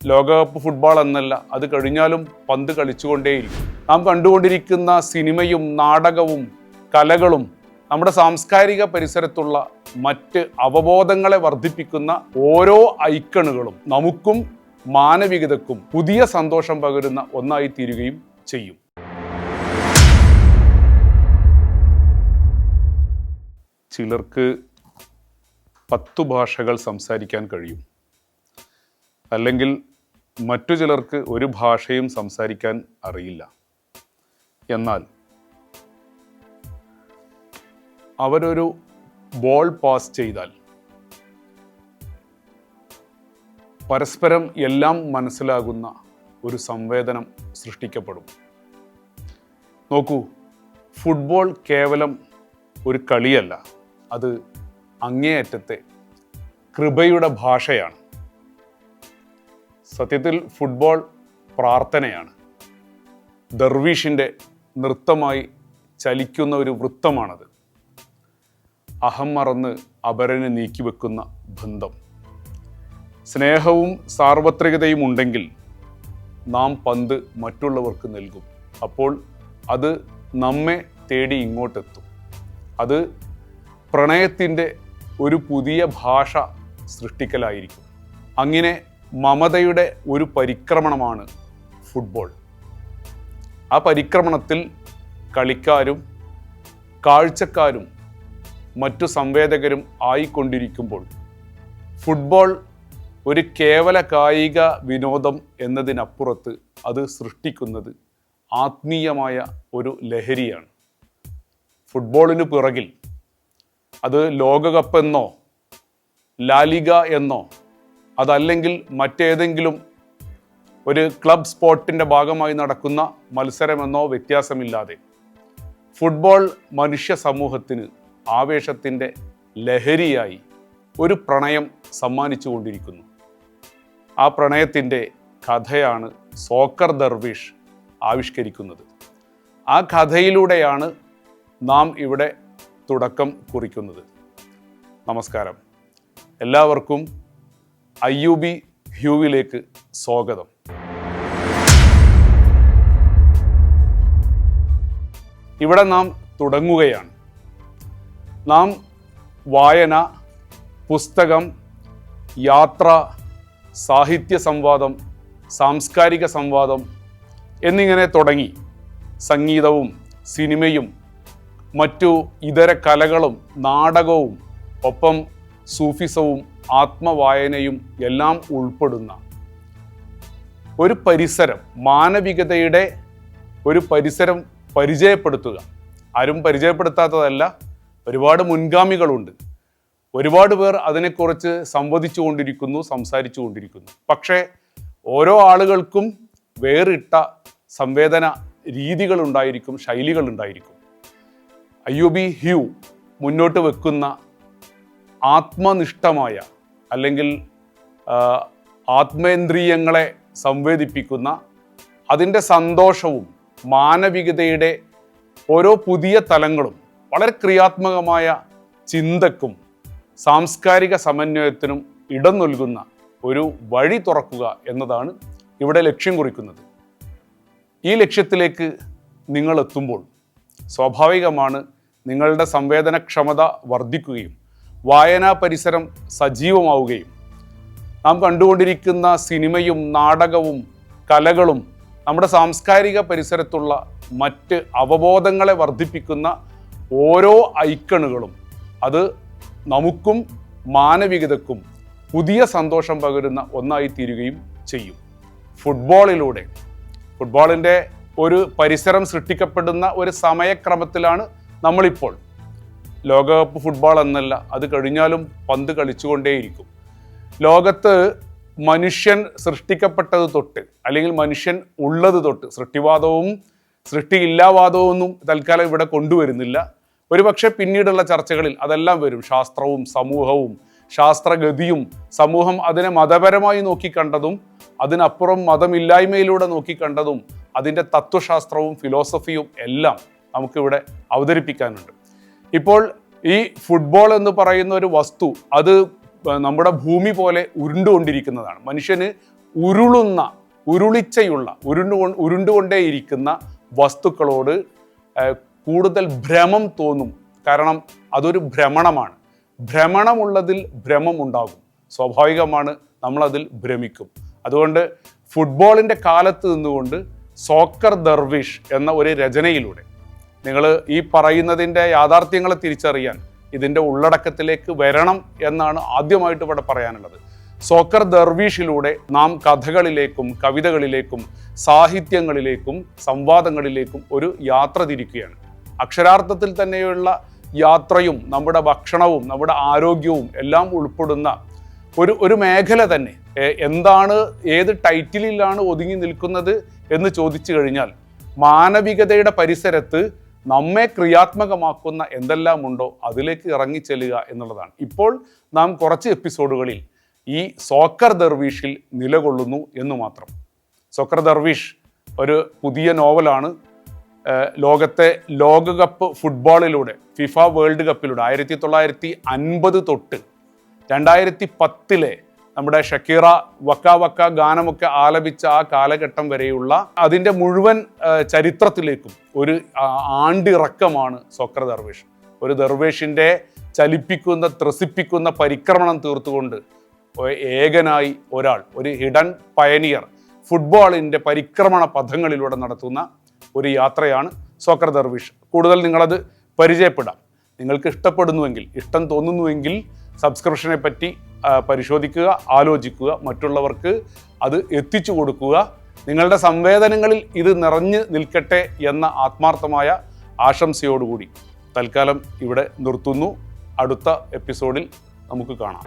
ലോകകപ്പ് ഫുട്ബോൾ എന്നല്ല, അത് കഴിഞ്ഞാലും പന്ത് കളിച്ചുകൊണ്ടേയിരിക്കും. നാം കണ്ടുകൊണ്ടിരിക്കുന്ന സിനിമയും നാടകവും കലകളും നമ്മുടെ സാംസ്കാരിക പരിസരത്തുള്ള മറ്റ് അവബോധങ്ങളെ വർദ്ധിപ്പിക്കുന്ന ഓരോ ഐക്കണുകളും നമുക്കും മാനവികതക്കും പുതിയ സന്തോഷം പകരുന്ന ഒന്നായി തീരുകയും ചെയ്യും. ചിലർക്ക് 10 ഭാഷകൾ സംസാരിക്കാൻ കഴിയും, അല്ലെങ്കിൽ മറ്റു ചിലർക്ക് ഒരു ഭാഷയും സംസാരിക്കാൻ അറിയില്ല. എന്നാൽ അവരൊരു ബോൾ പാസ് ചെയ്താൽ പരസ്പരം എല്ലാം മനസ്സിലാകുന്ന ഒരു സംവേദനം സൃഷ്ടിക്കപ്പെടും. നോക്കൂ, ഫുട്ബോൾ കേവലം ഒരു കളിയല്ല, അത് അങ്ങേയറ്റത്തെ കൃപയുടെ ഭാഷയാണ്. സത്യത്തിൽ ഫുട്ബോൾ പ്രാർത്ഥനയാണ്. ദർവീഷിൻ്റെ നൃത്തമായി ചലിക്കുന്ന ഒരു വൃത്തമാണത്. അഹം മറന്ന് അപരനെ നീക്കിവെക്കുന്ന ബന്ധം. സ്നേഹവും സാർവത്രികതയും ഉണ്ടെങ്കിൽ നാം പന്ത് മറ്റുള്ളവർക്ക് നൽകും. അപ്പോൾ അത് നമ്മെ തേടി ഇങ്ങോട്ടെത്തും. അത് പ്രണയത്തിൻ്റെ ഒരു പുതിയ ഭാഷ സൃഷ്ടിക്കലായിരിക്കും. അങ്ങനെ മമതയുടെ ഒരു പരിക്രമണമാണ് ഫുട്ബോൾ. ആ പരിക്രമണത്തിൽ കളിക്കാരും കാഴ്ചക്കാരും മറ്റു സംവേദകരും ആയിക്കൊണ്ടിരിക്കുമ്പോൾ ഫുട്ബോൾ ഒരു കേവല കായിക വിനോദം എന്നതിനപ്പുറത്ത് അത് സൃഷ്ടിക്കുന്നത് ആത്മീയമായ ഒരു ലഹരിയാണ്. ഫുട്ബോളിന് പിറകിൽ അത് ലോകകപ്പ് എന്നോ ലാലിഗ എന്നോ അതല്ലെങ്കിൽ മറ്റേതെങ്കിലും ഒരു ക്ലബ് സ്പോർട്ടിൻ്റെ ഭാഗമായി നടക്കുന്ന മത്സരമെന്നോ വ്യത്യാസമില്ലാതെ ഫുട്ബോൾ മനുഷ്യ സമൂഹത്തിന് ആവേശത്തിൻ്റെ ലഹരിയായി ഒരു പ്രണയം സമ്മാനിച്ചു കൊണ്ടിരിക്കുന്നു. ആ പ്രണയത്തിൻ്റെ കഥയാണ് സോക്കർ ദർവീഷ് ആവിഷ്കരിക്കുന്നത്. ആ കഥയിലൂടെയാണ് നാം ഇവിടെ തുടക്കം കുറിക്കുന്നത്. നമസ്കാരം, എല്ലാവർക്കും അയ്യൂബി ഹ്യൂവിലേക്ക് സ്വാഗതം. ഇവിടെ നാം തുടങ്ങുകയാണ്. നാം വായന, പുസ്തകം, യാത്ര, സാഹിത്യ സംവാദം, സാംസ്കാരിക സംവാദം എന്നിങ്ങനെ തുടങ്ങി സംഗീതവും സിനിമയും മറ്റു ഇതര കലകളും നാടകവും ഒപ്പം സൂഫിസവും ആത്മവായനയും എല്ലാം ഉൾപ്പെടുന്ന ഒരു പരിസരം, മാനവികതയുടെ ഒരു പരിസരം പരിചയപ്പെടുത്തുക. ആരും പരിചയപ്പെടുത്താത്തതല്ല, ഒരുപാട് മുൻഗാമികളുണ്ട്. ഒരുപാട് പേർ അതിനെക്കുറിച്ച് സംവദിച്ചു കൊണ്ടിരിക്കുന്നു, സംസാരിച്ചു കൊണ്ടിരിക്കുന്നു. പക്ഷേ ഓരോ ആളുകൾക്കും വേറിട്ട സംവേദന രീതികളുണ്ടായിരിക്കും, ശൈലികളുണ്ടായിരിക്കും. അയ്യൂബി ഹ്യൂ മുന്നോട്ട് വെക്കുന്ന ആത്മനിഷ്ഠമായ അല്ലെങ്കിൽ ആത്മേന്ദ്രിയങ്ങളെ സംവേദിപ്പിക്കുന്ന അതിൻ്റെ സന്തോഷവും മാനവികതയുടെ ഓരോ പുതിയ തലങ്ങളും വളരെ ക്രിയാത്മകമായ ചിന്തക്കും സാംസ്കാരിക സമന്വയത്തിനും ഇടം നൽകുന്ന ഒരു വഴി തുറക്കുക എന്നതാണ് ഇവിടെ ലക്ഷ്യം കുറിക്കുന്നത്. ഈ ലക്ഷ്യത്തിലേക്ക് നിങ്ങൾ എത്തുമ്പോൾ സ്വാഭാവികമാണ് നിങ്ങളുടെ സംവേദനക്ഷമത വർദ്ധിക്കുകയും വായനാ പരിസരം സജീവമാവുകയും നാം കണ്ടുകൊണ്ടിരിക്കുന്ന സിനിമയും നാടകവും കലകളും നമ്മുടെ സാംസ്കാരിക പരിസരത്തുള്ള മറ്റ് അവബോധങ്ങളെ വർദ്ധിപ്പിക്കുന്ന ഓരോ ഐക്കണുകളും അത് നമുക്കും മാനവികതക്കും പുതിയ സന്തോഷം പകരുന്ന ഒന്നായി തീരുകയും ചെയ്യും. ഫുട്ബോളിലൂടെ ഫുട്ബോളിൻ്റെ ഒരു പരിസരം സൃഷ്ടിക്കപ്പെടുന്ന ഒരു സമയക്രമത്തിലാണ് നമ്മളിപ്പോൾ. ലോകകപ്പ് ഫുട്ബോൾ എന്നല്ല, അത് കഴിഞ്ഞാലും പന്ത് കളിച്ചുകൊണ്ടേയിരിക്കും. ലോകത്ത് മനുഷ്യൻ സൃഷ്ടിക്കപ്പെട്ടത് തൊട്ട് അല്ലെങ്കിൽ മനുഷ്യൻ ഉള്ളത് തൊട്ട് സൃഷ്ടിവാദവും സൃഷ്ടിയില്ലാവാദവും ഒന്നും തൽക്കാലം ഇവിടെ കൊണ്ടുവരുന്നില്ല. ഒരുപക്ഷെ പിന്നീടുള്ള ചർച്ചകളിൽ അതെല്ലാം വരും. ശാസ്ത്രവും സമൂഹവും ശാസ്ത്രഗതിയും സമൂഹം അതിനെ മതപരമായി നോക്കിക്കണ്ടതും അതിനപ്പുറം മതമില്ലായ്മയിലൂടെ നോക്കിക്കണ്ടതും അതിൻ്റെ തത്വശാസ്ത്രവും ഫിലോസഫിയും എല്ലാം നമുക്കിവിടെ അവതരിപ്പിക്കാനുണ്ട്. ഇപ്പോൾ ഈ ഫുട്ബോൾ എന്ന് പറയുന്ന ഒരു വസ്തു അത് നമ്മുടെ ഭൂമി പോലെ ഉരുണ്ടുകൊണ്ടിരിക്കുന്നതാണ്. മനുഷ്യന് ഉരുളിച്ചയുള്ള ഉരുണ്ടുകൊണ്ടേയിരിക്കുന്ന വസ്തുക്കളോട് കൂടുതൽ ഭ്രമം തോന്നും. കാരണം അതൊരു ഭ്രമണമാണ്. ഭ്രമണമുള്ളതിൽ ഭ്രമം ഉണ്ടാകും. സ്വാഭാവികമാണ്, നമ്മളതിൽ ഭ്രമിക്കും. അതുകൊണ്ട് ഫുട്ബോളിൻ്റെ കാലത്ത് നിന്നുകൊണ്ട് സോക്കർ ദർവിഷ് എന്ന ഒരു രചനയിലൂടെ നിങ്ങൾ ഈ പറയുന്നതിൻ്റെ യാഥാർത്ഥ്യങ്ങളെ തിരിച്ചറിയാൻ ഇതിൻ്റെ ഉള്ളടക്കത്തിലേക്ക് വരണം എന്നാണ് ആദ്യമായിട്ട് ഇവിടെ പറയാനുള്ളത്. സോക്കർ ദർവീഷിലൂടെ നാം കഥകളിലേക്കും കവിതകളിലേക്കും സാഹിത്യങ്ങളിലേക്കും സംവാദങ്ങളിലേക്കും ഒരു യാത്ര തിരിക്കുകയാണ്. അക്ഷരാർത്ഥത്തിൽ തന്നെയുള്ള യാത്രയും നമ്മുടെ ഭക്ഷണവും നമ്മുടെ ആരോഗ്യവും എല്ലാം ഉൾപ്പെടുന്ന ഒരു മേഖല തന്നെ. എന്താണ്, ഏത് ടൈറ്റിലിലാണ് ഒതുങ്ങി നിൽക്കുന്നത് എന്ന് ചോദിച്ചു കഴിഞ്ഞാൽ മാനവികതയുടെ പരിസരത്ത് നമ്മെ ക്രിയാത്മകമാക്കുന്ന എന്തെല്ലാം ഉണ്ടോ അതിലേക്ക് ഇറങ്ങിച്ചെല്ലുക എന്നുള്ളതാണ്. ഇപ്പോൾ നാം കുറച്ച് എപ്പിസോഡുകളിൽ ഈ സോക്കർ ദർവീഷിൽ നിലകൊള്ളുന്നു എന്ന് മാത്രം. സോക്കർ ദർവീഷ് ഒരു പുതിയ നോവലാണ്. ലോകത്തെ ലോകകപ്പ് ഫുട്ബോളിലൂടെ, ഫിഫ വേൾഡ് കപ്പിലൂടെ 1950 തൊട്ട് 2010 നമ്മുടെ ഷക്കീറ വക്ക വക്ക ഗാനമൊക്കെ ആലപിച്ച ആ കാലഘട്ടം വരെയുള്ള അതിൻ്റെ മുഴുവൻ ചരിത്രത്തിലേക്കും ഒരു ആണ്ടിറക്കമാണ് സോക്കർ ദർവേഷ്. ഒരു ദർവേഷിൻ്റെ ചലിപ്പിക്കുന്ന ത്രസിപ്പിക്കുന്ന പരിക്രമണം തീർത്തുകൊണ്ട് ഏകനായി ഒരാൾ, ഒരു ഹിഡൻ പയനിയർ, ഫുട്ബോളിൻ്റെ പരിക്രമണ പഥങ്ങളിലൂടെ നടത്തുന്ന ഒരു യാത്രയാണ് സോക്കർ ദർവേഷ്. കൂടുതൽ നിങ്ങളത് പരിചയപ്പെടാം. നിങ്ങൾക്ക് ഇഷ്ടപ്പെടുന്നുവെങ്കിൽ, ഇഷ്ടം തോന്നുന്നുവെങ്കിൽ സബ്സ്ക്രിപ്ഷനെ പറ്റി പരിശോധിക്കുക, ആലോചിക്കുക, മറ്റുള്ളവർക്ക് അത് എത്തിച്ചു കൊടുക്കുക. നിങ്ങളുടെ സംവേദനങ്ങളിൽ ഇത് നിറഞ്ഞു നിൽക്കട്ടെ എന്ന ആത്മാർത്ഥമായ ആശംസയോടുകൂടി തൽക്കാലം ഇവിടെ നിർത്തുന്നു. അടുത്ത എപ്പിസോഡിൽ നമുക്ക് കാണാം.